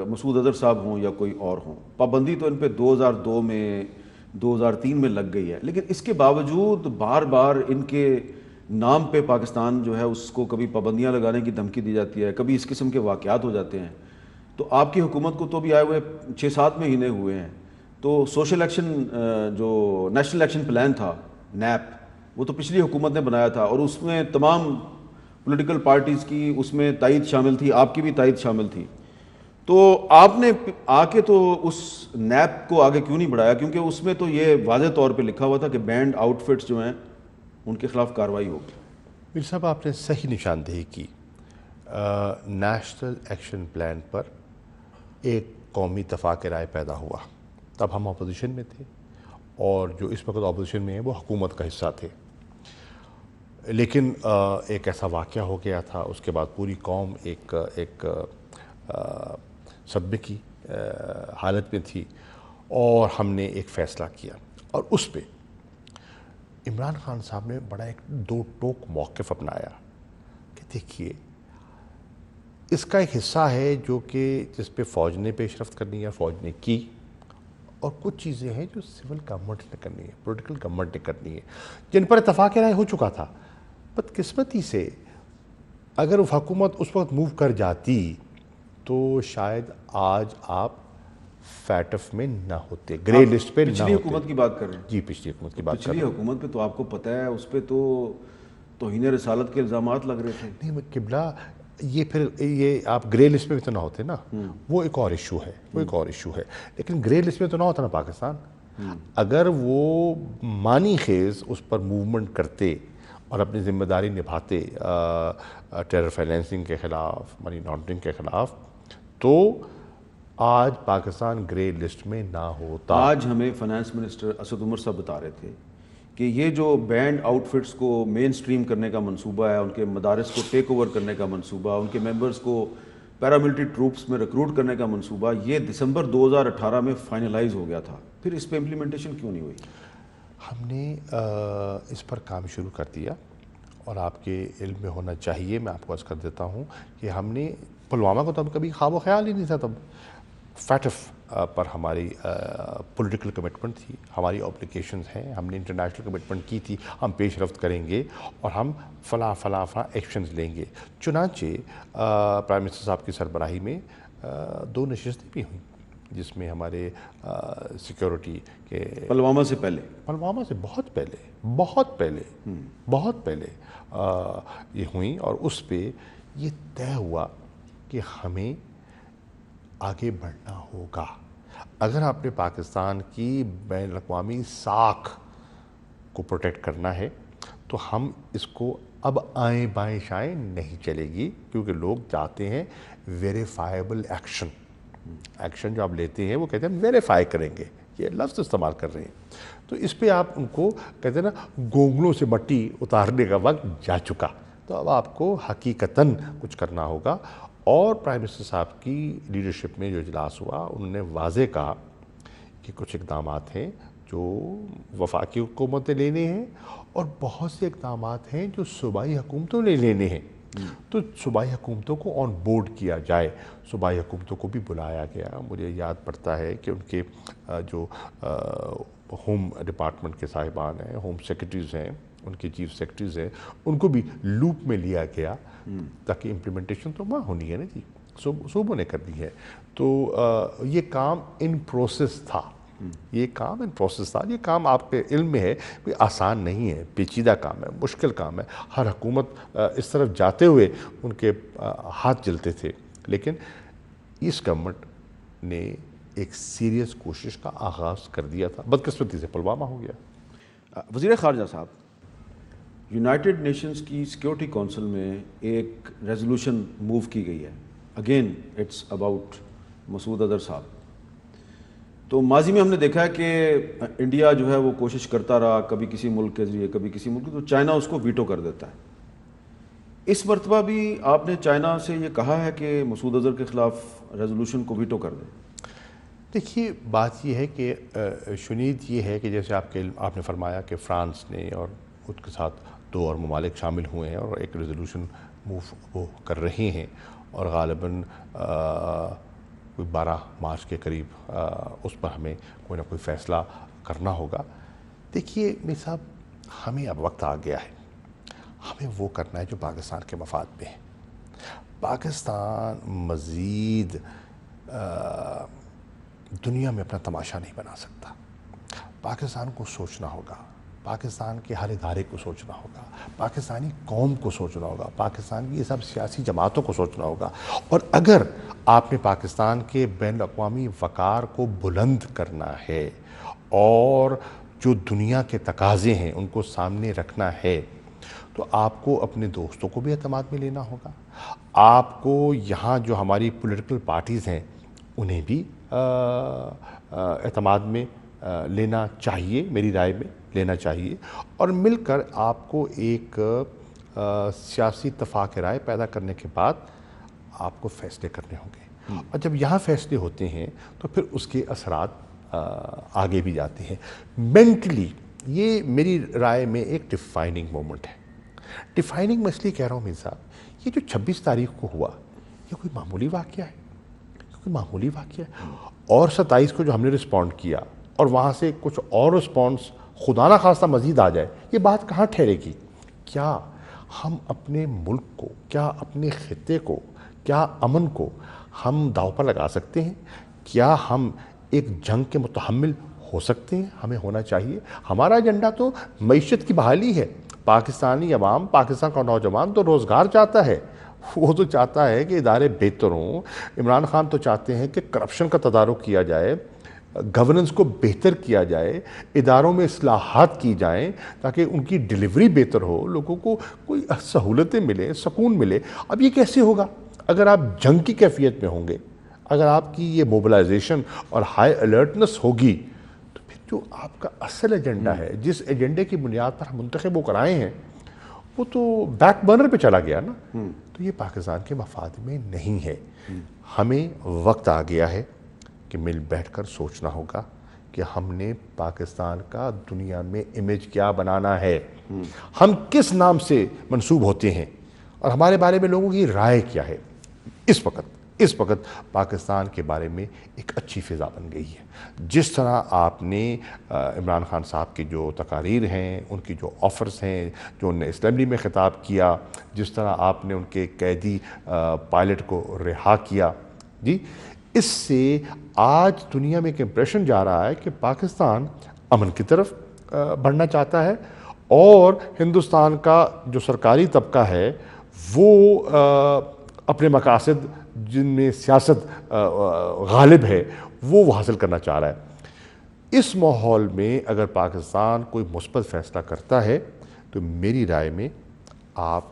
S1: مسعود اظہر صاحب ہوں یا کوئی اور ہوں، پابندی تو ان پہ 2002 میں 2003 میں لگ گئی ہے، لیکن اس کے باوجود بار بار ان کے نام پہ پاکستان جو ہے اس کو کبھی پابندیاں لگانے کی دھمکی دی جاتی ہے، کبھی اس قسم کے واقعات ہو جاتے ہیں. تو آپ کی حکومت کو تو بھی آئے ہوئے 6-7 مہینے ہوئے ہیں. تو سوشل ایکشن جو نیشنل ایکشن پلان تھا نیپ، وہ تو پچھلی حکومت نے بنایا تھا، اور اس میں تمام پولیٹیکل پارٹیز کی اس میں تائید شامل تھی، آپ کی بھی تائید شامل تھی. تو آپ نے آ کے تو اس نیب کو آگے کیوں نہیں بڑھایا؟ کیونکہ اس میں تو یہ واضح طور پہ لکھا ہوا تھا کہ بینڈ آؤٹ فٹس جو ہیں ان کے خلاف کارروائی ہوگی.
S2: میر صاحب آپ نے صحیح نشاندہی کی. نیشنل ایکشن پلان پر ایک قومی اتفاق رائے پیدا ہوا. تب ہم اپوزیشن میں تھے، اور جو اس وقت اپوزیشن میں ہیں وہ حکومت کا حصہ تھے. لیکن ایک ایسا واقعہ ہو گیا تھا، اس کے بعد پوری قوم ایک صدمے کی حالت میں تھی، اور ہم نے ایک فیصلہ کیا، اور اس پہ عمران خان صاحب نے بڑا ایک دو ٹوک موقف اپنایا کہ دیکھیے اس کا ایک حصہ ہے جو کہ جس پہ فوج نے پیش رفت کرنی ہے، فوج نے کی، اور کچھ چیزیں ہیں جو سول گورنمنٹ نے کرنی ہے، پولیٹیکل گورنمنٹ نے کرنی ہے، جن پر اتفاق رائے ہو چکا تھا. بدقسمتی سے اگر وہ حکومت اس وقت موو کر جاتی تو شاید آج آپ فیٹف میں نہ ہوتے، گرے لسٹ پہ نہ ہوتے.
S1: پچھلی حکومت کی بات کر رہے ہیں؟
S2: جی پچھلی حکومت کی بات کر
S1: پچھلی حکومت پہ تو آپ کو پتہ ہے اس پہ تو توہین رسالت کے الزامات لگ رہے تھے.
S2: نہیں قبلہ، یہ پھر یہ آپ گرے لسٹ میں بھی تو نہ ہوتے نا، وہ ایک اور ایشو ہے، وہ ایک اور ایشو ہے. لیکن گرے لسٹ میں تو نہ ہوتا نا پاکستان. اگر وہ معنی خیز اس پر موومنٹ کرتے اور اپنی ذمہ داری نبھاتے ٹیرر فائنینسنگ کے خلاف، منی لانڈرنگ کے خلاف، تو آج پاکستان گرے لسٹ میں نہ ہوتا.
S1: آج ہمیں فائنانس منسٹر اسد عمر صاحب بتا رہے تھے کہ یہ جو بینڈ آؤٹ فٹس کو مین سٹریم کرنے کا منصوبہ ہے، ان کے مدارس کو ٹیک اوور کرنے کا منصوبہ، ان کے ممبرز کو پیراملٹری ٹروپس میں ریکروٹ کرنے کا منصوبہ، یہ دسمبر 2018 میں فائنلائز ہو گیا تھا. پھر اس پہ امپلیمنٹیشن کیوں نہیں ہوئی؟
S2: ہم نے اس پر کام شروع کر دیا، اور آپ کے علم میں ہونا چاہیے، میں آپ کو عرض کر دیتا ہوں کہ ہم نے پلوامہ کو تو ہم کبھی خواب و خیال ہی نہیں تھا. تب فیٹف پر ہماری پولیٹیکل کمٹمنٹ تھی، ہماری اپلیکیشنز ہیں، ہم نے انٹرنیشنل کمٹمنٹ کی تھی، ہم پیش رفت کریں گے اور ہم فلاں فلاں فلاں ایکشنز لیں گے. چنانچہ پرائم منسٹر صاحب کی سربراہی میں 2 نشستیں بھی ہوئیں، جس میں ہمارے سیکیورٹی کے
S1: پلوامہ سے پہلے،
S2: پلوامہ سے بہت پہلے یہ ہوئیں، اور اس پہ یہ طے ہوا کہ ہمیں آگے بڑھنا ہوگا. اگر آپ نے پاکستان کی بین الاقوامی ساکھ کو پروٹیکٹ کرنا ہے تو ہم اس کو اب آئیں بائیں شائیں نہیں چلے گی، کیونکہ لوگ چاہتے ہیں ویریفائبل ایکشن جو آپ لیتے ہیں وہ کہتے ہیں ویریفائی کریں گے، یہ لفظ استعمال کر رہے ہیں. تو اس پہ آپ ان کو کہتے ہیں نا گونگلوں سے مٹی اتارنے کا وقت جا چکا. تو اب آپ کو حقیقتاً کچھ کرنا ہوگا. اور پرائم منسٹر صاحب کی لیڈرشپ میں جو اجلاس ہوا، انہوں نے واضح کہا کہ کچھ اقدامات ہیں جو وفاقی حکومت نے لینے ہیں، اور بہت سے اقدامات ہیں جو صوبائی حکومتوں نے لینے ہیں. تو صوبائی حکومتوں کو آن بورڈ کیا جائے، صوبائی حکومتوں کو بھی بلایا گیا. مجھے یاد پڑتا ہے کہ ان کے جو ہوم ڈپارٹمنٹ کے صاحبان ہیں، ہوم سیکرٹریز ہیں، ان کے چیف سیکرٹریز ہیں، ان کو بھی لوپ میں لیا گیا، تاکہ امپلیمنٹیشن تو وہاں ہونی ہے نا جی، صوبوں نے کرنی ہے. تو یہ کام ان پروسیس تھا، یہ کام آپ کے علم میں ہے، کوئی آسان نہیں ہے، پیچیدہ کام ہے، مشکل کام ہے. ہر حکومت اس طرف جاتے ہوئے ان کے ہاتھ جلتے تھے. لیکن اس گورنمنٹ نے ایک سیریس کوشش کا آغاز کر دیا تھا، بدقسمتی سے پلوامہ ہو گیا.
S1: وزیر خارجہ صاحب، یونائٹڈ نیشنز کی سیکیورٹی کونسل میں ایک ریزولوشن موو کی گئی ہے، again it's about Masood Azhar صاحب. تو ماضی میں ہم نے دیکھا ہے کہ انڈیا جو ہے وہ کوشش کرتا رہا، کبھی کسی ملک کے ذریعے، کبھی کسی ملک، تو چائنا اس کو ویٹو کر دیتا ہے. اس مرتبہ بھی آپ نے چائنا سے یہ کہا ہے کہ مسعود اظہر کے خلاف ریزولوشن کو ویٹو کر دیں؟
S2: دیکھیے بات یہ ہے کہ شنید یہ ہے کہ جیسے آپ نے فرمایا کہ فرانس نے اور اس کے ساتھ 2 اور ممالک شامل ہوئے ہیں اور ایک ریزولوشن موو وہ کر رہے ہیں، اور غالباً کوئی 12 مارچ کے قریب اس پر ہمیں کوئی نہ کوئی فیصلہ کرنا ہوگا. دیکھیے میر صاحب، ہمیں اب وقت آ گیا ہے، ہمیں وہ کرنا ہے جو پاکستان کے مفاد میں ہے. پاکستان مزید دنیا میں اپنا تماشا نہیں بنا سکتا. پاکستان کو سوچنا ہوگا پاکستان کے ہر ادارے کو سوچنا ہوگا، پاکستانی قوم کو سوچنا ہوگا، پاکستان کی یہ سب سیاسی جماعتوں کو سوچنا ہوگا. اور اگر آپ نے پاکستان کے بین الاقوامی وقار کو بلند کرنا ہے اور جو دنیا کے تقاضے ہیں ان کو سامنے رکھنا ہے تو آپ کو اپنے دوستوں کو بھی اعتماد میں لینا ہوگا. آپ کو یہاں جو ہماری پولیٹیکل پارٹیز ہیں انہیں بھی اعتماد میں لینا چاہیے، میری رائے میں لینا چاہیے، اور مل کر آپ کو ایک سیاسی اتفاق رائے پیدا کرنے کے بعد آپ کو فیصلے کرنے ہوں گے. اور جب یہاں فیصلے ہوتے ہیں تو پھر اس کے اثرات آگے بھی جاتے ہیں. مینٹلی یہ میری رائے میں ایک ڈیفائننگ مومنٹ ہے. ڈیفائننگ میں اس لیے کہہ رہا ہوں میر صاحب، یہ جو 26 تاریخ کو ہوا یہ کوئی معمولی واقعہ ہے، کوئی معمولی واقعہ ہے. اور 27 کو جو ہم نے رسپونڈ کیا اور وہاں سے کچھ اور رسپانس خدا نہ خواستہ مزید آ جائے، یہ بات کہاں ٹھہرے گی؟ کیا ہم اپنے ملک کو، کیا اپنے خطے کو، کیا امن کو ہم داؤ پر لگا سکتے ہیں؟ کیا ہم ایک جنگ کے متحمل ہو سکتے ہیں؟ ہمیں ہونا چاہیے. ہمارا ایجنڈا تو معیشت کی بحالی ہے. پاکستانی عوام، پاکستان کا نوجوان تو روزگار چاہتا ہے، وہ تو چاہتا ہے کہ ادارے بہتر ہوں. عمران خان تو چاہتے ہیں کہ کرپشن کا تدارک کیا جائے، گورننس کو بہتر کیا جائے، اداروں میں اصلاحات کی جائیں تاکہ ان کی ڈیلیوری بہتر ہو، لوگوں کو کوئی سہولتیں ملیں، سکون ملے. اب یہ کیسے ہوگا اگر آپ جنگ کی کیفیت میں ہوں گے؟ اگر آپ کی یہ موبلائزیشن اور ہائی الرٹنس ہوگی تو پھر جو آپ کا اصل ایجنڈا ہے، جس ایجنڈے کی بنیاد پر ہم منتخب ہو کر آئے ہیں، وہ تو بیک برنر پہ چلا گیا نا. تو یہ پاکستان کے مفاد میں نہیں ہے. ہمیں وقت آ گیا ہے کہ مل بیٹھ کر سوچنا ہوگا کہ ہم نے پاکستان کا دنیا میں امیج کیا بنانا ہے، ہم کس نام سے منسوب ہوتے ہیں اور ہمارے بارے میں لوگوں کی رائے کیا ہے. اس وقت پاکستان کے بارے میں ایک اچھی فضا بن گئی ہے. جس طرح آپ نے عمران خان صاحب کی جو تقاریر ہیں، ان کی جو آفرز ہیں، جو انہوں نے اسمبلی میں خطاب کیا، جس طرح آپ نے ان کے قیدی پائلٹ کو رہا کیا، جی، اس سے آج دنیا میں ایک امپریشن جا رہا ہے کہ پاکستان امن کی طرف بڑھنا چاہتا ہے اور ہندوستان کا جو سرکاری طبقہ ہے وہ اپنے مقاصد جن میں سیاست غالب ہے وہ حاصل کرنا چاہ رہا ہے. اس ماحول میں اگر پاکستان کوئی مثبت فیصلہ کرتا ہے تو میری رائے میں آپ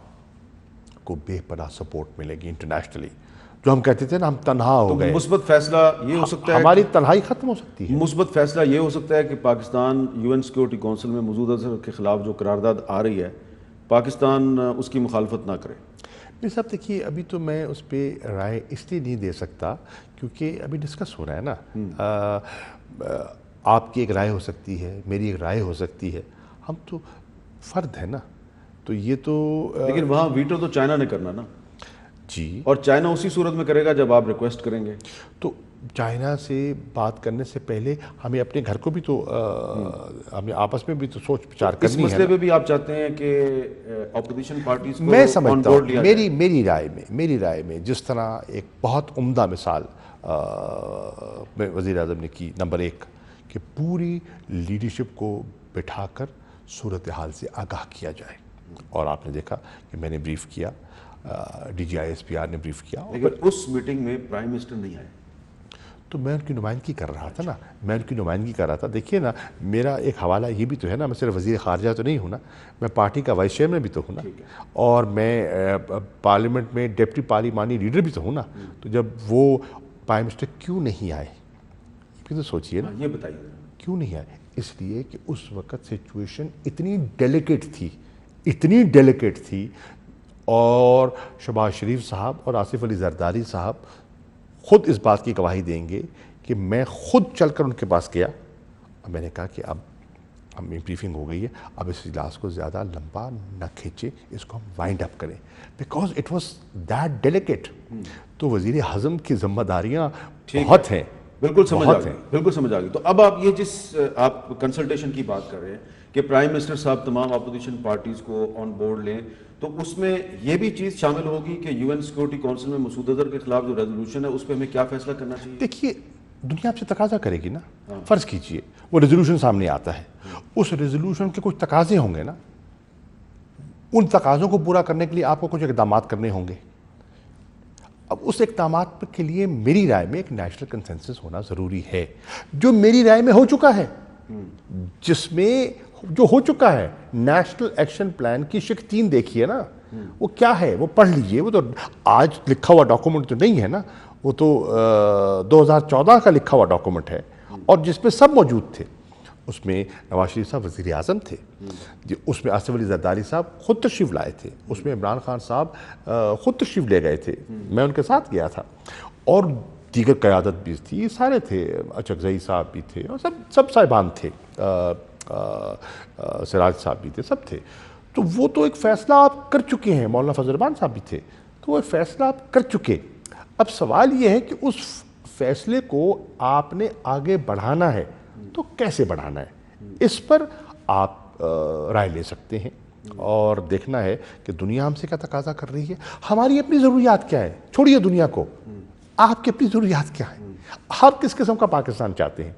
S2: کو بے پناہ سپورٹ ملے گی انٹرنیشنلی. جو ہم کہتے تھے نا ہم تنہا ہو گئے،
S1: مثبت فیصلہ یہ ہو سکتا ہے،
S2: ہماری تنہائی ختم ہو سکتی ہے.
S1: مثبت فیصلہ یہ ہو سکتا ہے کہ پاکستان UN سیکورٹی کونسل میں مسعود اظہر کے خلاف جو قرارداد آ رہی ہے، پاکستان اس کی مخالفت نہ کرے.
S2: میرے صاحب دیکھیے، ابھی تو میں اس پہ رائے اس لیے نہیں دے سکتا کیونکہ ابھی ڈسکس ہو رہا ہے نا. آپ کی ایک رائے ہو سکتی ہے، میری ایک رائے ہو سکتی ہے، ہم تو فرد ہیں نا. تو یہ تو
S1: لیکن وہاں ویٹو تو چائنا نے کرنا نا.
S2: جی،
S1: اور چائنا اسی صورت میں کرے گا جب آپ ریکویسٹ کریں گے.
S2: تو چائنا سے بات کرنے سے پہلے ہمیں اپنے گھر کو بھی تو ہمیں آپس میں بھی تو سوچ بچار
S1: اس
S2: کرنی ہے.
S1: مسئلے پہ بھی آپ چاہتے ہیں کہ اپوزیشن پارٹیز کو
S2: میں سمجھتا
S1: آن بورڈ لیا
S2: ہوں،
S1: جائے؟
S2: میری رائے میں جس طرح ایک بہت عمدہ مثال وزیر اعظم نے کی، نمبر 1 کہ پوری لیڈرشپ کو بٹھا کر صورتحال سے آگاہ کیا جائے. اور آپ نے دیکھا کہ میں نے بریف کیا، DGISPR نے بریف کیا.
S1: لیکن اس میٹنگ میں پرائم منسٹر نہیں آئے.
S2: تو میں ان کی نمائندگی کر رہا تھا دیکھیے نا، میرا ایک حوالہ یہ بھی تو ہے نا، میں صرف وزیر خارجہ تو نہیں ہوں نا، میں پارٹی کا وائس چیئرمین بھی تو ہوں نا، اور میں پارلیمنٹ میں ڈپٹی پارلیمانی لیڈر بھی تو ہوں نا. تو جب وہ پرائم منسٹر کیوں نہیں آئے یہ بھی تو سوچئے نا.
S1: یہ بتائیے
S2: کیوں نہیں آئے؟ اس لیے کہ اس وقت سچویشن اتنی ڈیلیکیٹ تھی اور شہباز شریف صاحب اور آصف علی زرداری صاحب خود اس بات کی گواہی دیں گے کہ میں خود چل کر ان کے پاس گیا اور میں نے کہا کہ اب ہمیں بریفنگ ہو گئی ہے، اب اس اجلاس کو زیادہ لمبا نہ کھینچے، اس کو ہم وائنڈ اپ کریں، because it was that delicate. تو وزیر اعظم کی ذمہ داریاں بہت ہیں.
S1: بالکل سمجھ آ گئی. تو اب آپ یہ جس آپ کنسلٹیشن کی بات کر رہے ہیں کہ پرائم منسٹر صاحب تمام اپوزیشن پارٹیز کو آن بورڈ لیں، تو اس میں یہ بھی چیز شامل ہوگی کہ UN سیکورٹی کونسل میں مسعود اظہر کے خلاف جو ریزولوشن ہے اس پہ ہمیں کیا فیصلہ کرنا چاہیے؟
S2: دیکھیے، دنیا آپ سے تقاضا کرے گی نا. فرض کیجئے وہ ریزولوشن سامنے آتا ہے اس ریزولوشن کے کچھ تقاضے ہوں گے نا, ان تقاضوں کو پورا کرنے کے لیے آپ کو کچھ اقدامات کرنے ہوں گے. اب اس اقدامات کے لیے میری رائے میں ایک نیشنل کنسنسس ہونا ضروری ہے, جو میری رائے میں ہو چکا ہے, جس میں جو ہو چکا ہے. نیشنل ایکشن پلان کی شق 3 دیکھیے نا, وہ کیا ہے وہ پڑھ لیجئے. وہ تو آج لکھا ہوا ڈاکومنٹ تو نہیں ہے نا, وہ تو 2014 کا لکھا ہوا ڈاکومنٹ ہے, اور جس پہ سب موجود تھے. اس میں نواز شریف صاحب وزیر اعظم تھے, اس میں آصف علی زرداری صاحب خود تشریف لائے تھے, اس میں عمران خان صاحب خود تشریف لے گئے تھے, میں ان کے ساتھ گیا تھا, اور دیگر قیادت بھی تھی, سارے تھے, اچکزئی صاحب بھی تھے, اور سب صاحبان تھے, سراج صاحب بھی تھے, سب تھے. تو وہ تو ایک فیصلہ آپ کر چکے ہیں, مولانا فضل الرحمان صاحب بھی تھے, تو وہ ایک فیصلہ آپ کر چکے. اب سوال یہ ہے کہ اس فیصلے کو آپ نے آگے بڑھانا ہے تو کیسے بڑھانا ہے, اس پر آپ رائے لے سکتے ہیں, اور دیکھنا ہے کہ دنیا ہم سے کیا تقاضا کر رہی ہے, ہماری اپنی ضروریات کیا ہے. چھوڑیے دنیا کو, آپ کی اپنی ضروریات کیا ہیں, آپ کس قسم کا پاکستان چاہتے ہیں,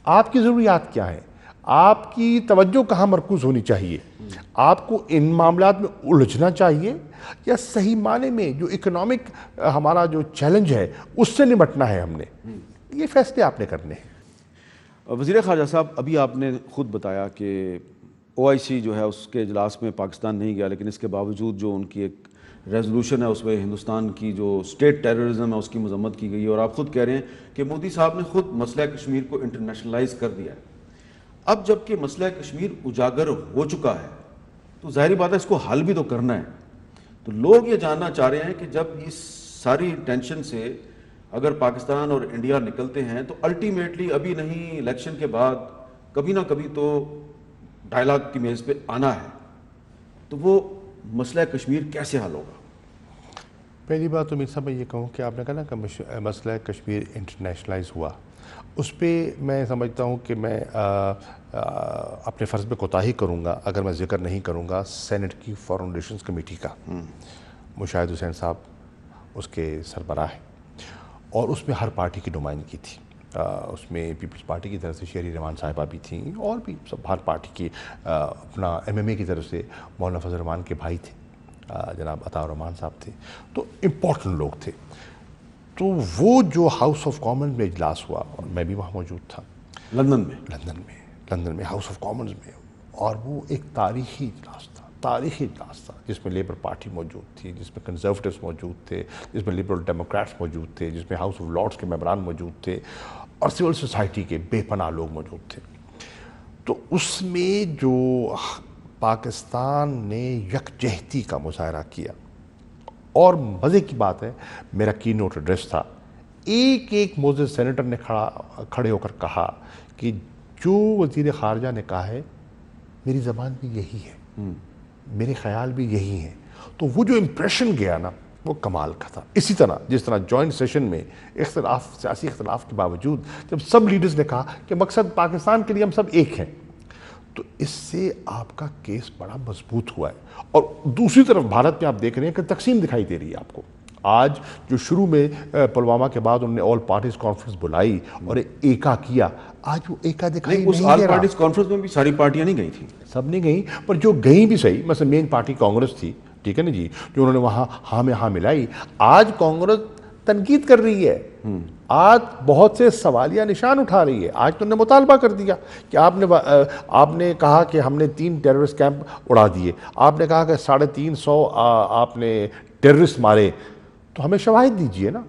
S2: آپ کی ضروریات کیا ہیں, آپ کی توجہ کہاں مرکوز ہونی چاہیے. آپ کو ان معاملات میں الجھنا چاہیے, یا صحیح معنی میں جو اکنامک ہمارا جو چیلنج ہے اس سے نمٹنا ہے ہم نے. یہ فیصلے آپ نے کرنے ہیں.
S1: وزیر خارجہ صاحب, ابھی آپ نے خود بتایا کہ OIC جو ہے اس کے اجلاس میں پاکستان نہیں گیا, لیکن اس کے باوجود جو ان کی ایک ریزولوشن ہے اس میں ہندوستان کی جو اسٹیٹ ٹیررزم ہے اس کی مذمت کی گئی ہے, اور آپ خود کہہ رہے ہیں کہ مودی صاحب نے خود مسئلہ کشمیر کو انٹرنیشنلائز کر دیا ہے. اب جب کہ مسئلہ کشمیر اجاگر ہو چکا ہے تو ظاہری بات ہے اس کو حل بھی تو کرنا ہے. تو لوگ یہ جاننا چاہ رہے ہیں کہ جب اس ساری ٹینشن سے اگر پاکستان اور انڈیا نکلتے ہیں تو الٹیمیٹلی ابھی نہیں, الیکشن کے بعد کبھی نہ کبھی تو ڈائلاگ کی میز پہ آنا ہے, تو وہ مسئلہ کشمیر کیسے حل ہوگا؟
S2: پہلی بات تو میر صاحب میں یہ کہوں کہ آپ نے کہا نا کہ مسئلہ کشمیر انٹرنیشنلائز ہوا, اس پہ میں سمجھتا ہوں کہ میں اپنے فرض پہ کوتاہی کروں گا اگر میں ذکر نہیں کروں گا سینٹ کی فارن ریلیشنز کمیٹی کا. مشاہد حسین صاحب اس کے سربراہ ہیں, اور اس میں ہر پارٹی کی نمائندگی تھی. اس میں پیپلز پارٹی کی طرف سے شہری رحمان صاحبہ بھی تھیں, اور بھی سب ہر پارٹی کی, اپنا MMA کی طرف سے مولانا فضل الرحمان کے بھائی تھے, جناب عطا الرحمان صاحب تھے, تو امپورٹنٹ لوگ تھے. تو وہ جو ہاؤس آف کامنز میں اجلاس ہوا, اور میں بھی وہاں موجود تھا, لندن میں ہاؤس آف کامنز میں, اور وہ ایک تاریخی اجلاس تھا, جس میں لیبر پارٹی موجود تھی, جس میں کنزرویٹوز موجود تھے, جس میں لبرل ڈیموکریٹس موجود تھے, جس میں ہاؤس آف لارڈز کے ممبران موجود تھے, اور سول سوسائٹی کے بے پناہ لوگ موجود تھے. تو اس میں جو پاکستان نے یکجہتی کا مظاہرہ کیا, اور مزے کی بات ہے میرا کی نوٹ ایڈریس تھا, ایک معزز سینیٹر نے کھڑے ہو کر کہا کہ جو وزیر خارجہ نے کہا ہے میری زبان بھی یہی ہے, میرے خیال بھی یہی ہیں. تو وہ جو امپریشن گیا نا وہ کمال کا تھا. اسی طرح جس طرح جوائنٹ سیشن میں سیاسی اختلاف کے باوجود جب سب لیڈرز نے کہا کہ مقصد پاکستان کے لیے ہم سب ایک ہیں, تو اس سے آپ کا کیس بڑا مضبوط ہوا ہے. اور دوسری طرف بھارت میں آپ دیکھ رہے ہیں کہ تقسیم دکھائی دے رہی ہے آپ کو. آج جو شروع میں پلوامہ کے بعد انہوں نے آل پارٹیز کانفرنس بلائی اور ایکا کیا, آج وہ ایکا دکھائی نہیں دے رہا.
S1: اس آل پارٹیز کانفرنس میں بھی ساری پارٹیاں نہیں گئی تھیں,
S2: سب نہیں گئیں, پر جو گئیں بھی صحیح, مثلا مین پارٹی کانگریس تھی, ٹھیک ہے نا جی, جو انہوں نے وہاں ہاں میں ہاں ملائی. آج کانگریس تنقید کر رہی ہے, آج بہت سے سوالیہ نشان اٹھا رہی ہے. آج تو نے مطالبہ کر دیا کہ آپ نے کہا کہ ہم نے 3 ٹیررسٹ کیمپ اڑا دیے, آپ نے کہا کہ 350 آپ نے ٹیررسٹ مارے, تو ہمیں شواہد دیجئے نا,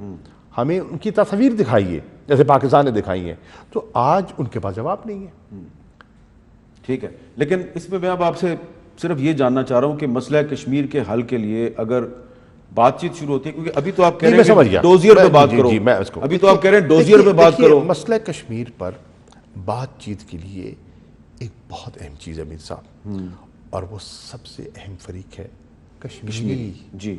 S2: ہمیں ان کی تصاویر دکھائیے جیسے پاکستان نے دکھائی ہیں. تو آج ان کے پاس جواب نہیں ہے.
S1: ٹھیک ہے, لیکن اس میں اب آپ سے صرف یہ جاننا چاہ رہا ہوں کہ مسئلہ کشمیر کے حل کے لیے اگر بات چیت شروع ہوتی ہے, کیونکہ ابھی تو آپ کہہ رہے ہیں ڈوزیئر پہ بات کرو, ابھی تو آپ کہہ رہے ہیں ڈوزیئر پہ بات کرو.
S2: مسئلہ کشمیر پر بات چیت کے لیے ایک بہت اہم چیز ہے میر صاحب, اور وہ سب سے اہم فریق ہے کشمیری.
S1: جی,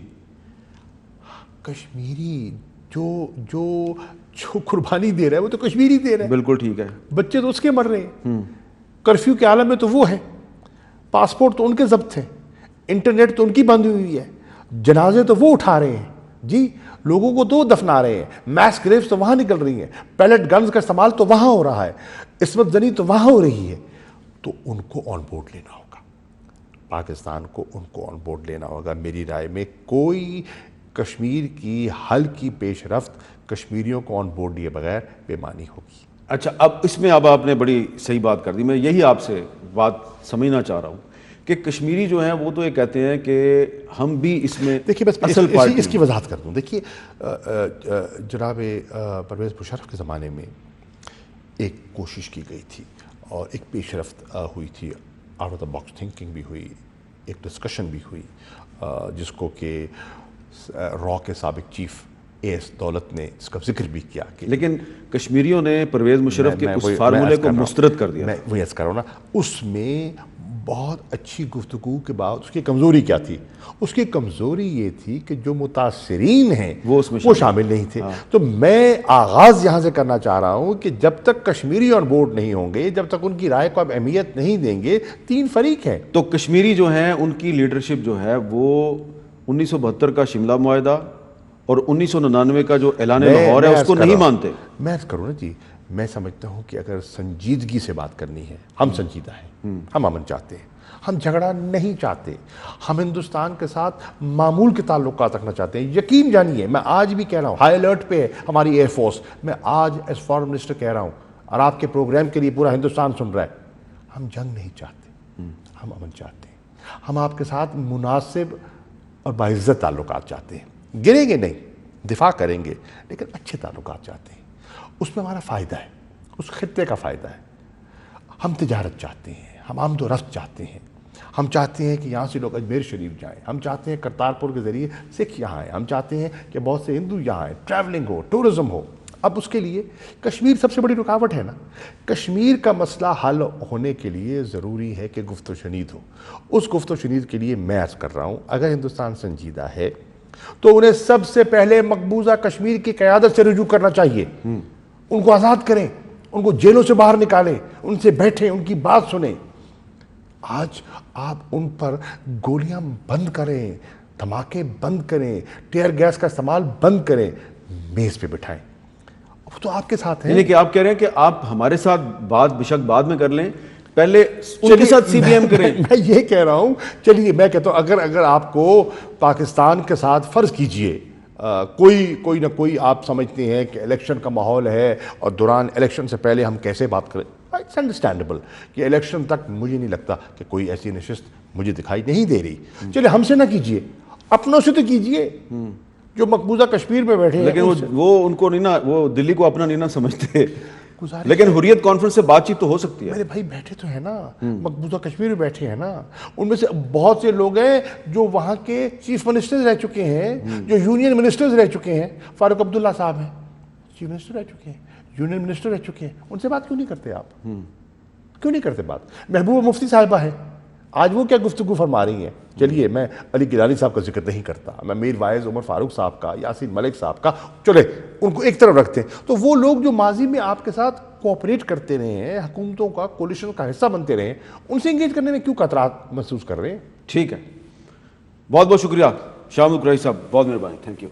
S2: کشمیری جو قربانی دے رہا ہے وہ تو کشمیری دے رہا ہے.
S1: بالکل ٹھیک ہے.
S2: بچے تو اس کے مر رہے ہیں, کرفیو کے عالم میں تو وہ ہے, پاسپورٹ تو ان کے ضبط ہے, انٹرنیٹ تو ان کی بند ہوئی ہے, جنازے تو وہ اٹھا رہے ہیں جی, لوگوں کو تو دفنا رہے ہیں, میس گریوز تو وہاں نکل رہی ہیں, پیلٹ گنز کا استعمال تو وہاں ہو رہا ہے, عصمت زنی تو وہاں ہو رہی ہے. تو ان کو آن بورڈ لینا ہوگا، پاکستان کو ان کو آن بورڈ لینا ہوگا۔ میری رائے میں کوئی کشمیر کی حل کی پیش رفت کشمیریوں کو آن بورڈ لیے بغیر بے معنی ہوگی۔
S1: اچھا، اب اس میں اب آپ نے بڑی صحیح بات کر دی، میں یہی آپ سے بات سمجھنا چاہ رہا ہوں کہ کشمیری جو ہیں وہ تو یہ کہتے ہیں کہ ہم بھی اس میں
S2: دیکھیے بس
S1: اصل پارٹی
S2: اس کی وضاحت کر دوں۔ دیکھیے جناب پرویز مشرف کے زمانے میں ایک کوشش کی گئی تھی اور ایک پیش رفت ہوئی تھی، out of the box thinking بھی ہوئی، ایک ڈسکشن بھی ہوئی، جس کو کہ را کے سابق چیف اے ایس دولت نے اس کا ذکر بھی کیا کہ
S1: لیکن کشمیریوں نے پرویز مشرف کے اس فارمولے کو مسترد کر دیا۔
S2: میں وہی عرض کر رہا ہوں نا، اس میں بہت اچھی گفتگو کے بعد اس کی کمزوری کیا تھی؟ اس کی کمزوری یہ تھی کہ جو متاثرین ہیں وہ شامل نہیں تھے۔ تو میں آغاز یہاں سے کرنا چاہ رہا ہوں کہ جب تک کشمیری آن بورڈ نہیں ہوں گے، جب تک ان کی رائے کو آپ اہمیت نہیں دیں گے، تین فریق ہیں۔
S1: تو کشمیری جو ہیں ان کی لیڈرشپ جو ہے وہ 1972 کا شملہ معاہدہ اور 1999 کا جو اعلان لاہور ہے اس کو نہیں مانتے۔
S2: میں عرض کروں نا جی، میں سمجھتا ہوں کہ اگر سنجیدگی سے بات کرنی ہے، ہم سنجیدہ ہیں، ہم امن چاہتے ہیں، ہم جھگڑا نہیں چاہتے، ہم ہندوستان کے ساتھ معمول کے تعلقات رکھنا چاہتے ہیں۔ یقین جانیے، میں آج بھی کہہ رہا ہوں، ہائی الرٹ پہ ہے ہماری ایئر فورس، میں آج ایز فارن منسٹر کہہ رہا ہوں اور آپ کے پروگرام کے لیے پورا ہندوستان سن رہا ہے، ہم جنگ نہیں چاہتے، ہم امن چاہتے ہیں، ہم آپ کے ساتھ مناسب اور باعزت تعلقات چاہتے ہیں، گریں گے نہیں، دفاع کریں گے، لیکن اچھے تعلقات چاہتے ہیں، اس میں ہمارا فائدہ ہے، اس خطے کا فائدہ ہے۔ ہم تجارت چاہتے ہیں، ہم آمد و رفت چاہتے ہیں، ہم چاہتے ہیں کہ یہاں سے لوگ اجمیر شریف جائیں، ہم چاہتے ہیں کرتارپور کے ذریعے سکھ یہاں آئیں، ہم چاہتے ہیں کہ بہت سے ہندو یہاں آئیں، ٹریولنگ ہو، ٹورزم ہو۔ اب اس کے لیے کشمیر سب سے بڑی رکاوٹ ہے نا۔ کشمیر کا مسئلہ حل ہونے کے لیے ضروری ہے کہ گفت و شنید ہو۔ اس گفت و شنید کے لیے میں عرض کر رہا ہوں، اگر ہندوستان سنجیدہ ہے تو انہیں سب سے پہلے مقبوضہ کشمیر کی قیادت سے رجوع کرنا چاہیے۔ ان کو آزاد کریں، ان کو جیلوں سے باہر نکالیں، ان سے بیٹھیں، ان کی بات سنیں۔ آج آپ ان پر گولیاں بند کریں، دھماکے بند کریں، ٹیئر گیس کا استعمال بند کریں، میز پہ بٹھائیں، وہ تو آپ کے ساتھ ہیں۔
S1: یعنی کہ آپ کہہ رہے ہیں کہ آپ ہمارے ساتھ بات بشک بعد میں کر لیں، پہلے ان کے ساتھ سی بی ایم کریں۔
S2: میں یہ کہہ رہا ہوں، چلیے میں کہتا ہوں اگر آپ کو پاکستان کے ساتھ فرض کیجئے کوئی نہ کوئی آپ سمجھتے ہیں کہ الیکشن کا ماحول ہے اور دوران الیکشن سے پہلے ہم کیسے بات کریں، اٹس انڈرسٹینڈیبل کہ الیکشن تک مجھے نہیں لگتا کہ کوئی ایسی نشست مجھے دکھائی نہیں دے رہی۔ چلے ہم سے نہ کیجئے، اپنوں سے تو کیجئے جو مقبوضہ کشمیر میں بیٹھے ہیں۔
S1: لیکن وہ ان کو نہیں نا، وہ دلی کو اپنا نہیں نا سمجھتے، لیکن حریت کانفرنس سے بات چیت تو ہو سکتی ہے۔
S2: میرے بھائی بیٹھے تو ہیں نا، مقبوضہ کشمیر میں بیٹھے ہیں نا، ان میں سے بہت سے لوگ ہیں جو وہاں کے چیف منسٹرز رہ چکے ہیں، جو یونین منسٹرز رہ چکے ہیں۔ فاروق عبداللہ صاحب ہیں، چیف منسٹر رہ چکے ہیں، یونین منسٹر رہ چکے ہیں، ان سے بات کیوں نہیں کرتے آپ؟ کیوں نہیں کرتے بات؟ محبوبہ مفتی صاحبہ ہیں، آج وہ کیا گفتگو فرما رہی ہیں؟ چلیے میں علی گیلانی صاحب کا ذکر نہیں کرتا، میں میر وائز عمر فاروق صاحب کا، یاسین ملک صاحب کا، چلے ان کو ایک طرف رکھتے ہیں۔ تو وہ لوگ جو ماضی میں آپ کے ساتھ کوآپریٹ کرتے رہے ہیں، حکومتوں کا کولیشن کا حصہ بنتے رہے ہیں، ان سے انگیج کرنے میں کیوں خطرات محسوس کر رہے ہیں؟
S1: ٹھیک ہے، بہت بہت شکریہ شاہ ملک رئیس صاحب، بہت مہربانی، تھینک یو۔